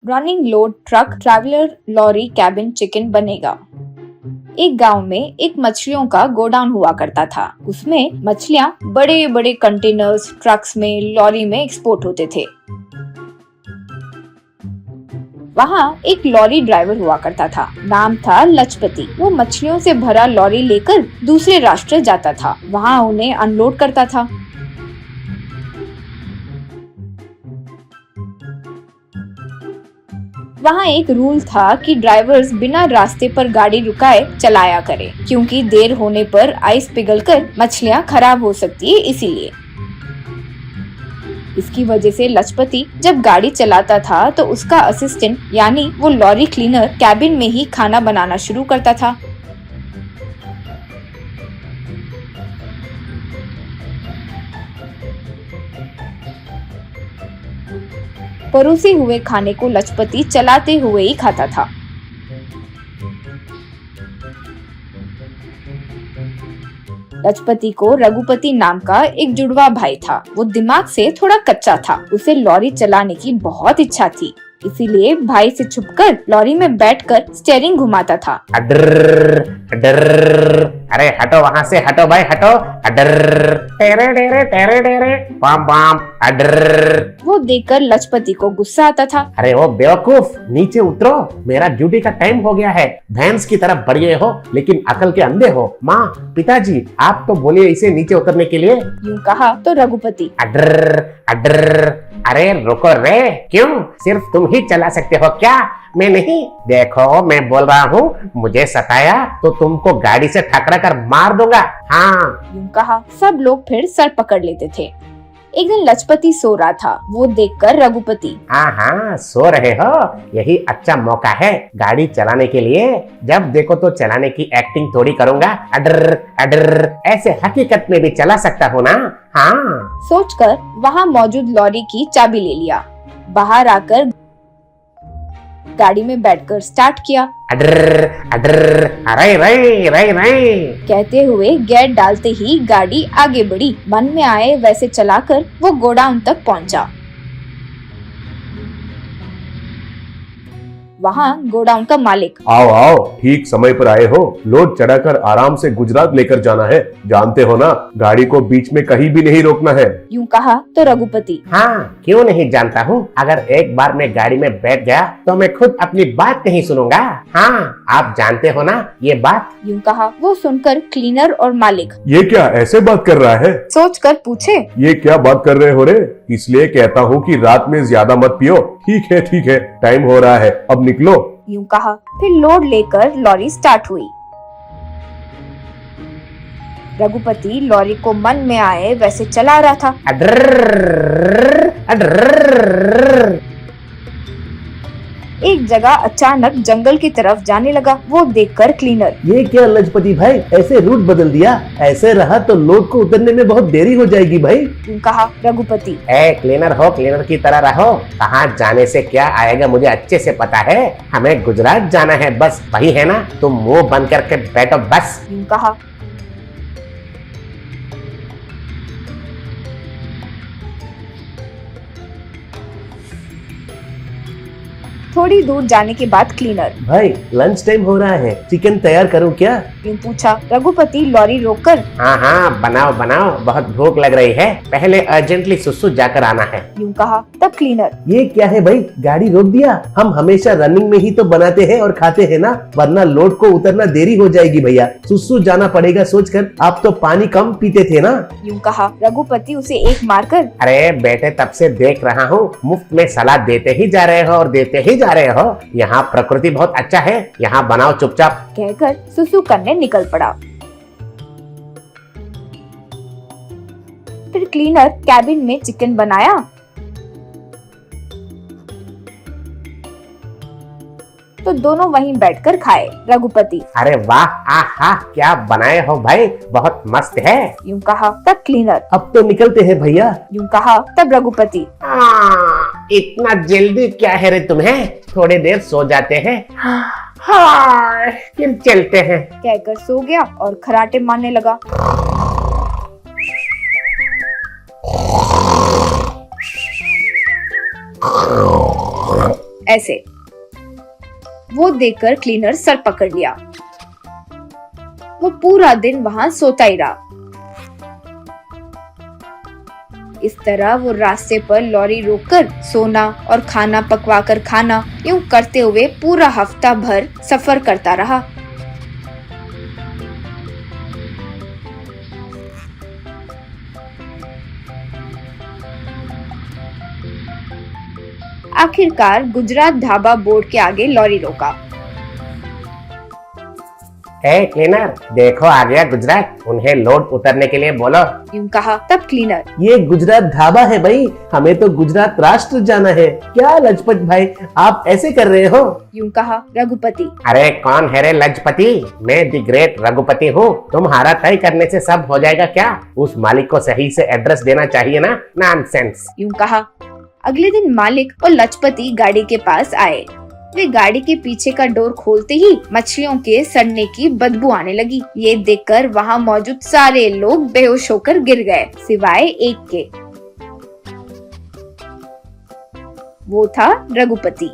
Running load truck traveller lorry cabin chicken बनेगा। एक गांव में एक मछलियों का गोडाउन हुआ करता था। उसमें मछलियां बड़े बड़े कंटेनर्स, ट्रक्स में, लॉरी में एक्सपोर्ट होते थे। वहाँ एक लॉरी ड्राइवर हुआ करता था। नाम था लजपति। वो मछलियों से भरा लॉरी लेकर दूसरे राष्ट्र जाता था। वहाँ उन्हें अनलोड करता था। वहाँ एक रूल था कि ड्राइवर्स बिना रास्ते पर गाड़ी रुकाए चलाया करें, क्योंकि देर होने पर आइस पिघलकर मछलियाँ खराब हो सकती है, इसीलिए। इसकी वजह से लजपति जब गाड़ी चलाता था तो उसका असिस्टेंट यानी वो लॉरी क्लीनर कैबिन में ही खाना बनाना शुरू करता था। परोसे हुए खाने को लजपति चलाते हुए ही खाता था। लजपति को रघुपति नाम का एक जुड़वा भाई था। वो दिमाग से थोड़ा कच्चा था। उसे लॉरी चलाने की बहुत इच्छा थी, इसीलिए भाई से छुपकर लॉरी में बैठकर स्टीयरिंग घुमाता था। अडर अडर, अरे हटो वहाँ से, हटो भाई हटो। अडर टेरे टेरे टेरे टेरे पाम पाम अडर। वो देखकर लजपति को गुस्सा आता था। अरे वो बेवकूफ, नीचे उतरो, मेरा ड्यूटी का टाइम हो गया है। भैंस की तरफ बढ़िए हो लेकिन अकल के अंधे हो। माँ, पिताजी, आप तो बोलिए इसे नीचे उतरने के लिए। यूं कहा तो रघुपति अडर अडर, अरे रुको रे, क्यों? सिर्फ तुम ही चला सकते हो क्या? मैं नहीं? देखो मैं बोल रहा हूँ, मुझे सताया तो तुमको गाड़ी से ठकरा कर मार दूंगा। हाँ। यूं कहा सब लोग फिर सर पकड़ लेते थे। एक दिन लजपति सो रहा था। वो देखकर रघुपति, हाँ, सो रहे हो? यही अच्छा मौका है गाड़ी चलाने के लिए। जब देखो तो चलाने की एक्टिंग थोड़ी करूंगा। अडर अडर, ऐसे हकीकत में भी चला सकता हूँ ना। हाँ। सोचकर वहाँ मौजूद लॉरी की चाबी ले लिया। बाहर आकर गाड़ी में बैठकर स्टार्ट किया। अडर अडर, अरे रे रे रे कहते हुए गियर डालते ही गाड़ी आगे बढ़ी। मन में आए वैसे चलाकर वो गोडाउन तक पहुंचा। वहाँ गोडाउन का मालिक, आओ आओ, ठीक समय पर आए हो। लोड चढ़ाकर आराम से गुजरात लेकर जाना है। जानते हो ना, गाड़ी को बीच में कहीं भी नहीं रोकना है। यूं कहा तो रघुपति, हाँ, क्यों नहीं जानता हूँ। अगर एक बार मैं गाड़ी में बैठ गया तो मैं खुद अपनी बात नहीं सुनूंगा। हाँ, आप जानते हो ना ये बात। यूं कहा। वो सुनकर क्लीनर और मालिक ये क्या ऐसे बात कर रहा है? सोचकर पूछे, ये क्या बात कर रहे हो रे? इसलिए कहता हूँ कि रात में ज्यादा मत पियो। ठीक है, टाइम हो रहा है, अब निकलो। यूं कहा। फिर लोड लेकर लॉरी स्टार्ट हुई। रघुपति लॉरी को मन में आए वैसे चला रहा था। अडर अडर। एक जगह अचानक जंगल की तरफ जाने लगा। वो देखकर क्लीनर, ये क्या लजपति भाई, ऐसे रूट बदल दिया? ऐसे रहा तो लोड को उतरने में बहुत देरी हो जाएगी भाई। यूं कहा। रघुपति, ए क्लीनर हो, क्लीनर की तरह रहो। कहाँ जाने से क्या आएगा मुझे अच्छे से पता है। हमें गुजरात जाना है, बस वही है ना। तुम मुंह बंद करके बैठो बस। यूं कहा। थोड़ी दूर जाने के बाद क्लीनर, भाई लंच टाइम हो रहा है, चिकन तैयार करूं क्या? यूं पूछा। रघुपति लॉरी रोककर, हाँ, बनाओ बनाओ, बहुत भूख लग रही है। पहले अर्जेंटली सुसु जाकर आना है। यूं कहा। तब क्लीनर, ये क्या है भाई, गाड़ी रोक दिया? हम हमेशा रनिंग में ही तो बनाते हैं और खाते हैं ना, वरना लोड को उतरना देरी हो जाएगी भैया। सुसु जाना पड़ेगा सोचकर आप तो पानी कम पीते थे ना। यूं कहा। रघुपति उसे एक मारकर, अरे बेटे, तब से देख रहा हूँ, मुफ्त में सलाद देते ही जा रहे हो और देते ही जा रहे हो। यहाँ प्रकृति बहुत अच्छा है, यहाँ बनाओ चुपचाप। कहकर सुसु करने निकल पड़ा। फिर क्लीनर कैबिन में चिकन बनाया। तो दोनों वहीं बैठकर खाए। रघुपति, अरे वाह, आहा, क्या बनाए हो भाई, बहुत मस्त है। यूं कहा। तब क्लीनर, अब तो निकलते हैं भैया। यूं कहा। तब रघुपति, इतना जल्दी क्या है रे तुम्हें? थोड़ी देर सो जाते हैं, हाँ, फिर चलते हैं। कहकर सो गया और खराटे मारने लगा। ऐसे। वो देखकर क्लीनर सर पकड़ लिया। वो पूरा दिन वहां सोता ही रहा। इस तरह वो रास्ते पर लॉरी रोककर सोना और खाना पकवा कर खाना, यूं करते हुए पूरा हफ्ता भर सफर करता रहा। आखिरकार गुजरात ढाबा बोर्ड के आगे लॉरी रोका। ए क्लीनर, देखो आ गया गुजरात, उन्हें लोड उतरने के लिए बोलो। यूं कहा। तब क्लीनर, ये गुजरात ढाबा है भाई, हमें तो गुजरात राष्ट्र जाना है। क्या लजपत भाई आप ऐसे कर रहे हो? यूं कहा रघुपति। अरे कौन है रे लजपति? मैं दी ग्रेट रघुपति हूँ। तुम्हारा तय करने से सब हो जाएगा क्या? उस मालिक को सही से एड्रेस देना चाहिए ना। नॉनसेंस। यूं कहा। अगले दिन मालिक और लजपति गाड़ी के पास आए। वे गाड़ी के पीछे का डोर खोलते ही मछलियों के सड़ने की बदबू आने लगी। ये देखकर वहां मौजूद सारे लोग बेहोश होकर गिर गए, सिवाय एक के। वो था रघुपति।